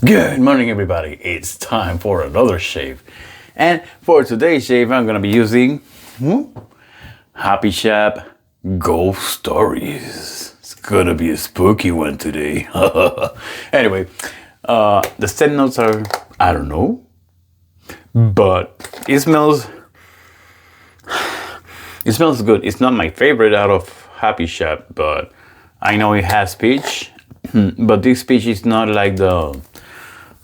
Good morning, everybody. It's time for another shave. And for today's shave, I'm going to be using Happy Chap Ghost Stories. It's going to be a spooky one today. Anyway, the scent notes are, I don't know, but it smells good. It's not my favorite out of Happy Chap, but I know it has peach. But this peach is not like the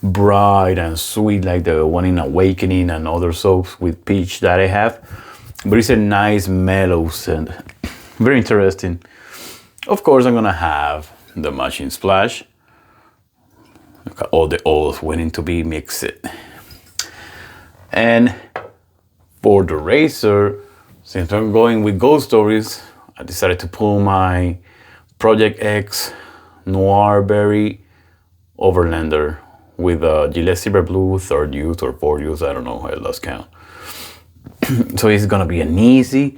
bright and sweet like the one in Awakening and other soaps with peach that I have, but it's a nice mellow scent. Very interesting. Of course, I'm gonna have the matching splash. All the oils waiting to be mixed. And for the razor, since I'm going with Ghost Stories, I decided to pull my Project X Noir Berry Overlander with a Gillette Silver Blue 3rd use or 4th use, I don't know, I lost count. So it's gonna be an easy,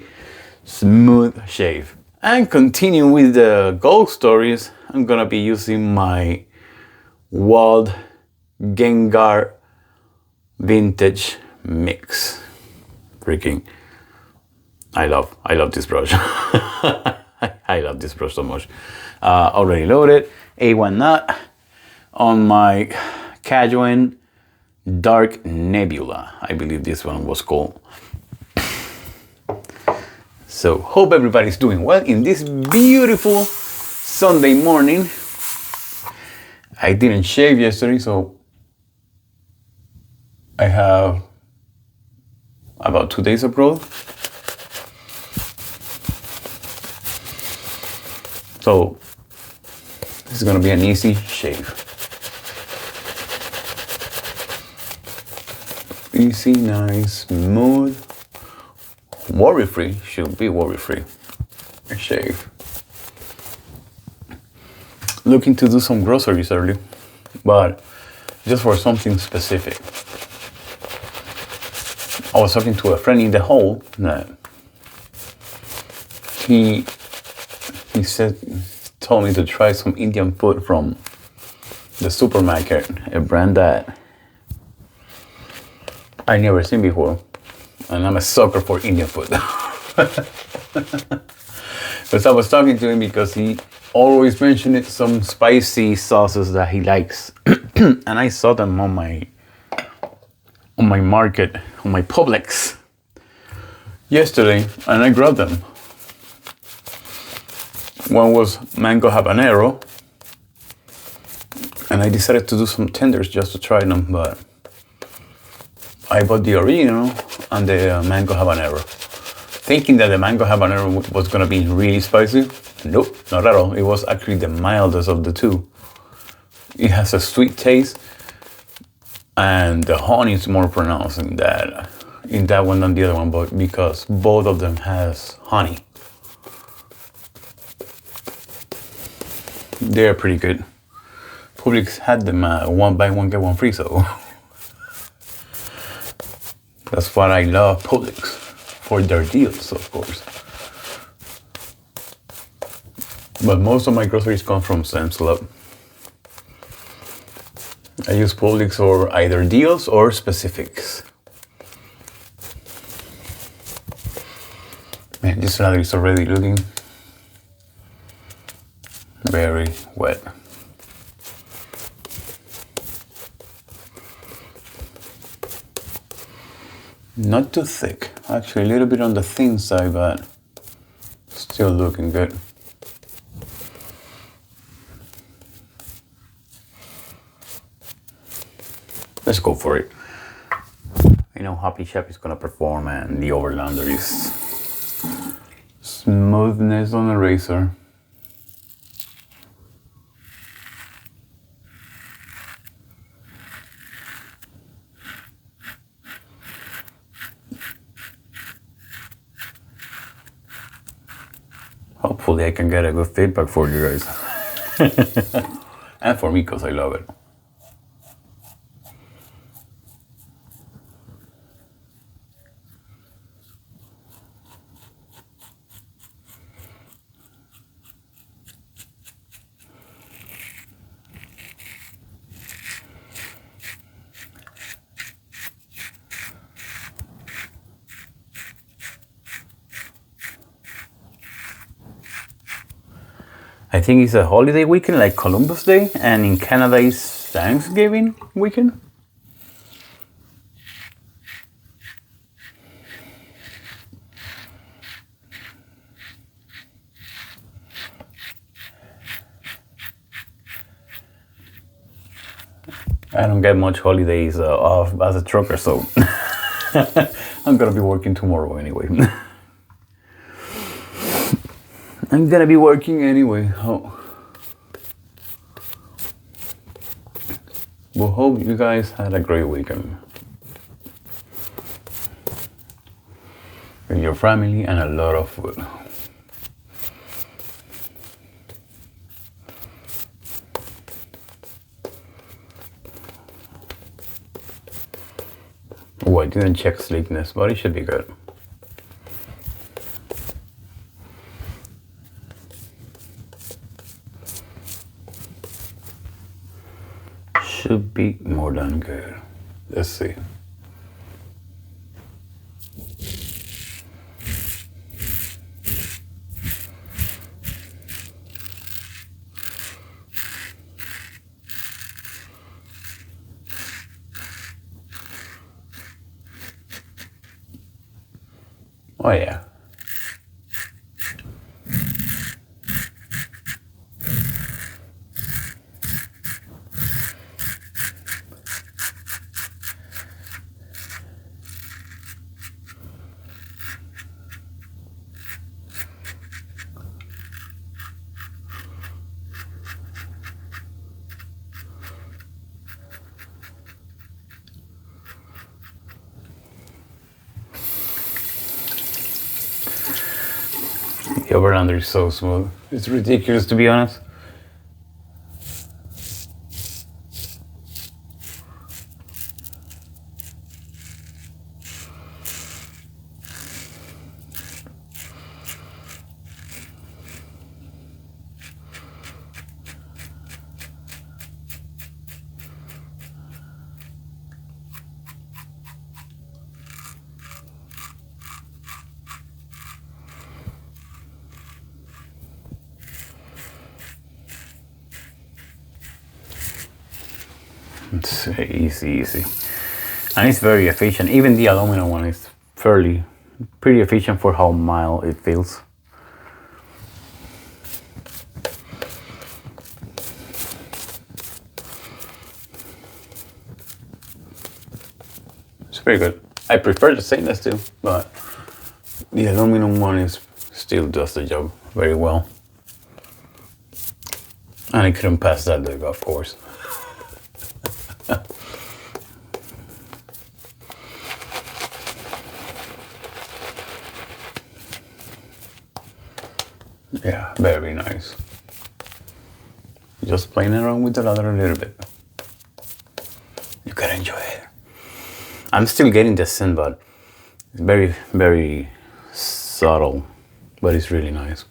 smooth shave. And continue with the Ghost Stories, I'm gonna be using my Wald Gengar Vintage Mix. Freaking, I love this brush. I love this brush so much. Already loaded, A1 nut on my Cajun Dark Nebula. I believe this one was called. So hope everybody's doing well in this beautiful Sunday morning. I didn't shave yesterday, so I have about 2 days of growth. So this is gonna be an easy shave. Easy, nice, smooth, worry-free, should be worry-free shave. Looking to do some groceries early, but just for something specific. I was talking to a friend in the hall that he told me to try some Indian food from the supermarket, a brand that I never seen before, and I'm a sucker for Indian food. Because I was talking to him because he always mentioned some spicy sauces that he likes, and I saw them on my market, on my Publix yesterday, and I grabbed them. One was mango habanero, and I decided to do some tenders just to try them, but I bought the original and the mango habanero, thinking that the mango habanero was gonna be really spicy. Nope, not at all. It was actually the mildest of the two. It has a sweet taste, and the honey is more pronounced in that one than the other one, but because both of them has honey. They're pretty good. Publix had them 1 buy 1 get 1 free, so that's what I love Publix for their deals, of course. But most of my groceries come from Sam's Club. I use Publix for either deals or specifics. Man, this lather is already looking very wet. Not too thick, actually a little bit on the thin side, but still looking good. Let's go for it. I know Happy Chap is gonna perform, and the Overlander is smoothness on the razor. Hopefully I can get a good feedback for you guys. And for me, because I love it. think it's a holiday weekend like Columbus Day, and in Canada it's Thanksgiving weekend. I don't get much holidays off as a trucker, so I'm gonna be working tomorrow anyway. I'm gonna be working anyway. Oh. Well, hope you guys had a great weekend with your family and a lot of food. Oh, I didn't check sleepiness, but it should be good. Should be more than good. Let's see. Oh yeah. The Overlander is so smooth. It's ridiculous, to be honest. It's easy. And it's very efficient. Even the aluminum one is pretty efficient for how mild it feels. It's very good. I prefer the stainless steel, but the aluminum one is still does the job very well. And I couldn't pass that look, of course. Yeah, very nice. Just playing around with the lather a little bit. You can enjoy it. I'm still getting the scent, but it's very, very subtle, but it's really nice.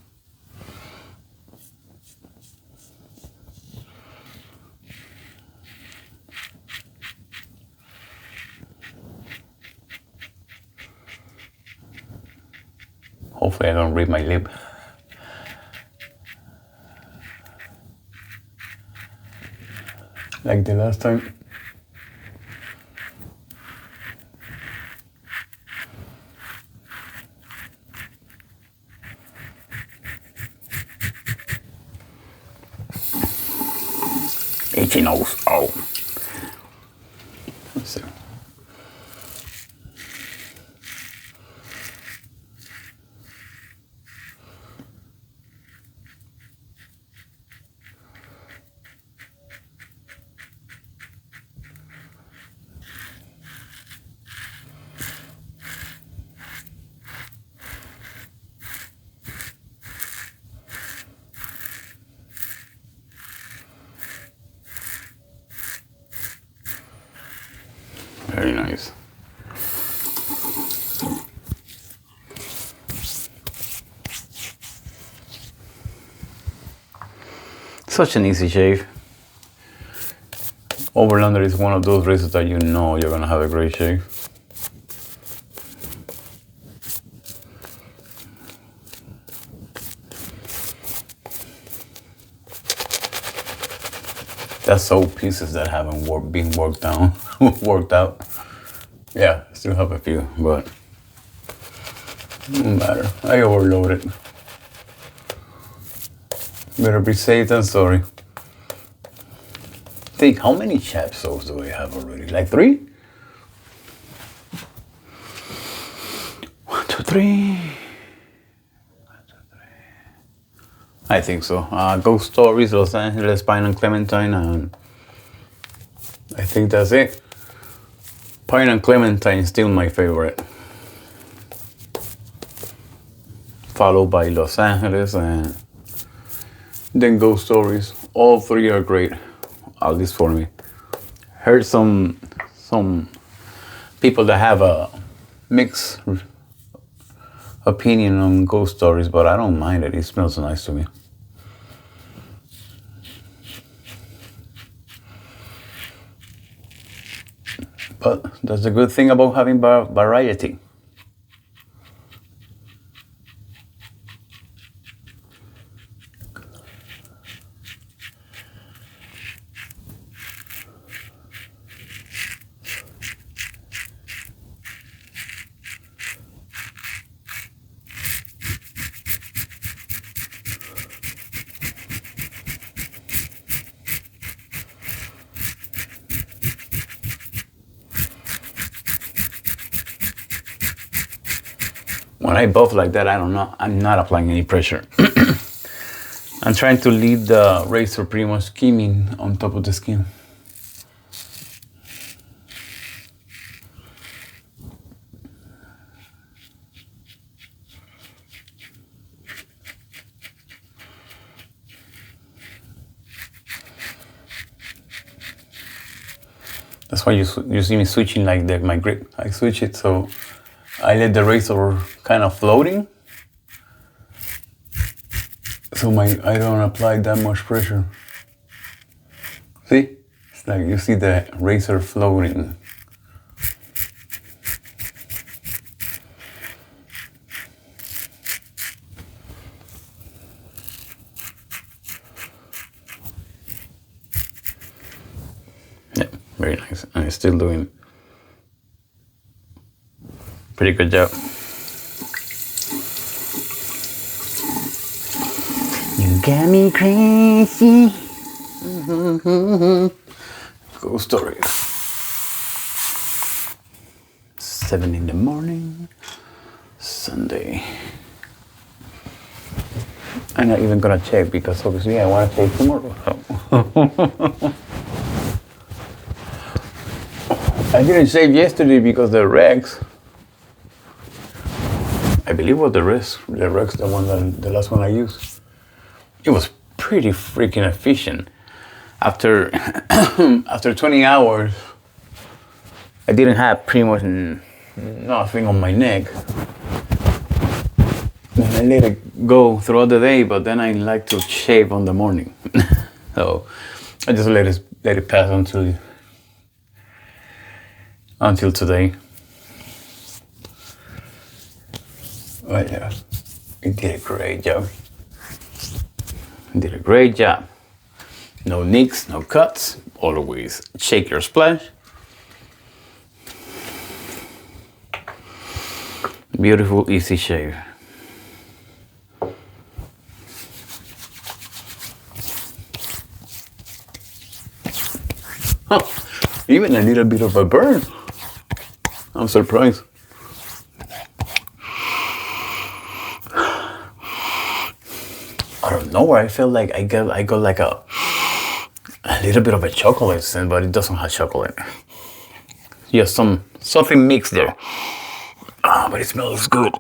Hopefully I don't rip my lip. Like the last time. Itchy nose. Oh. Let's see. Very nice. Such an easy shave. Overlander is one of those razors that you know you're gonna have a great shave. That's soap pieces that haven't been worked down, worked out. Yeah, I still have a few, but doesn't matter. I overloaded. Better be safe than sorry. Think, how many Chap soaps do I have already? Like 3? 1, 2, 3. I think so. Ghost Stories, Los Angeles, Pine and Clementine, and I think that's it. Pine and Clementine is still my favorite. Followed by Los Angeles and then Ghost Stories. All 3 are great, at least for me. Heard some people that have a mixed opinion on Ghost Stories, but I don't mind it. It smells nice to me. But that's the good thing about having variety. When I buff like that, I don't know. I'm not applying any pressure. I'm trying to leave the razor pretty much skimming on top of the skin. That's why you see me switching like my grip. I switch it so I let the razor kind of floating, so I don't apply that much pressure. See? It's like you see the razor floating. Yeah, very nice. And it's still doing pretty good job. You got me crazy. Ghost Story. 7 in the morning, Sunday. I'm not even gonna check because obviously I wanna check tomorrow. I didn't shave yesterday because the Rex. I believe it was the Rex, the last one I used. It was pretty freaking efficient. After 20 hours, I didn't have pretty much nothing on my neck. And I let it go throughout the day, but then I like to shave on the morning. So I just let it pass until today. But yeah, it did a great job. Did a great job. No nicks, no cuts. Always shake your splash. Beautiful, easy shave. Huh, even a little bit of a burn. I'm surprised. Out of nowhere, I felt like I got like a little bit of a chocolate scent, but it doesn't have chocolate. Just something mixed there. But it smells good.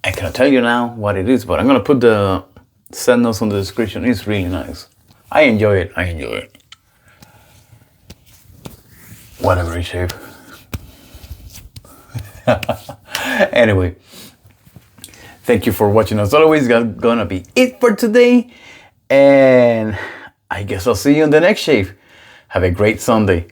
I cannot tell you now what it is, but I'm gonna put the scent notes on the description. It's really nice. I enjoy it. Whatever I shave. Anyway, thank you for watching. As always, that's gonna be it for today, and I guess I'll see you on the next shave. Have a great Sunday.